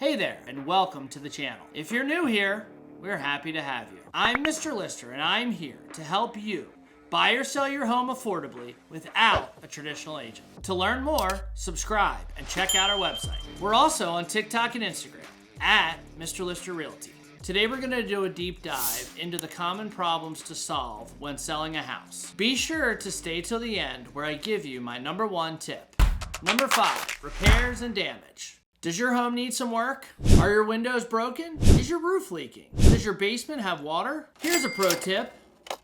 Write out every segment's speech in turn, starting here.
Hey there, and welcome to the channel. If you're new here, we're happy to have you. I'm Mr. Lister, and I'm here to help you buy or sell your home affordably without a traditional agent. To learn more, subscribe and check out our website. We're also on TikTok and Instagram at Mr. Lister Realty. Today we're going to do a deep dive into the common problems to solve when selling a house. Be sure to stay till the end where I give you my number 1 tip. Number 5, repairs and damage. Does your home need some work? Are your windows broken? Is your roof leaking? Does your basement have water? Here's a pro tip.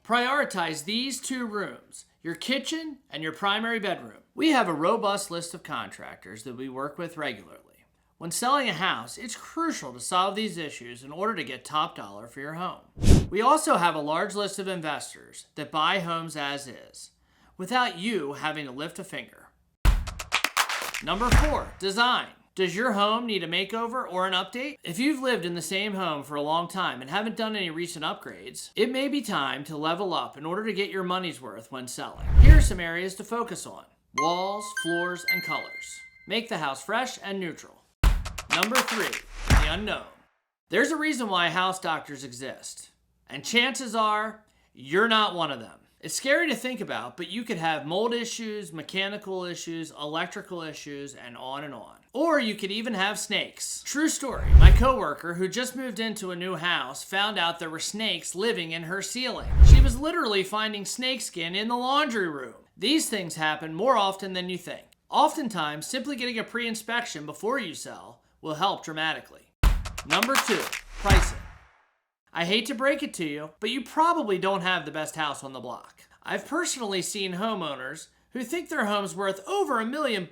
Prioritize these 2 rooms, your kitchen and your primary bedroom. We have a robust list of contractors that we work with regularly. When selling a house, it's crucial to solve these issues in order to get top dollar for your home. We also have a large list of investors that buy homes as is, without you having to lift a finger. Number 4, design. Does your home need a makeover or an update? If you've lived in the same home for a long time and haven't done any recent upgrades, it may be time to level up in order to get your money's worth when selling. Here are some areas to focus on: walls, floors, and colors. Make the house fresh and neutral. Number 3, the unknown. There's a reason why house doctors exist, and chances are you're not one of them. It's scary to think about, but you could have mold issues, mechanical issues, electrical issues, and on and on. Or you could even have snakes. True story. My coworker, who just moved into a new house, found out there were snakes living in her ceiling. She was literally finding snakeskin in the laundry room. These things happen more often than you think. Oftentimes, simply getting a pre-inspection before you sell will help dramatically. Number 2, pricing. I hate to break it to you, but you probably don't have the best house on the block. I've personally seen homeowners who think their home's worth over $1 million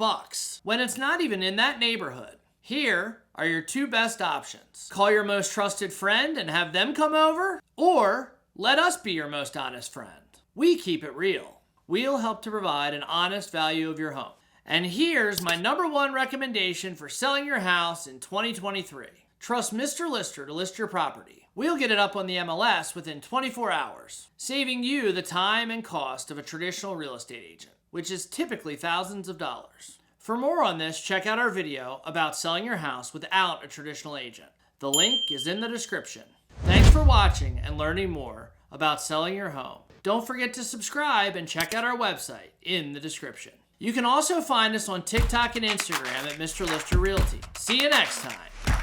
when it's not even in that neighborhood. Here are your 2 best options. Call your most trusted friend and have them come over, or let us be your most honest friend. We keep it real. We'll help to provide an honest value of your home. And here's my number 1 recommendation for selling your house in 2023. Trust Mr. Lister to list your property. We'll get it up on the MLS within 24 hours, saving you the time and cost of a traditional real estate agent, which is typically thousands of dollars. For more on this, check out our video about selling your house without a traditional agent. The link is in the description. Thanks for watching and learning more about selling your home. Don't forget to subscribe and check out our website in the description. You can also find us on TikTok and Instagram at Mr. Lister Realty. See you next time.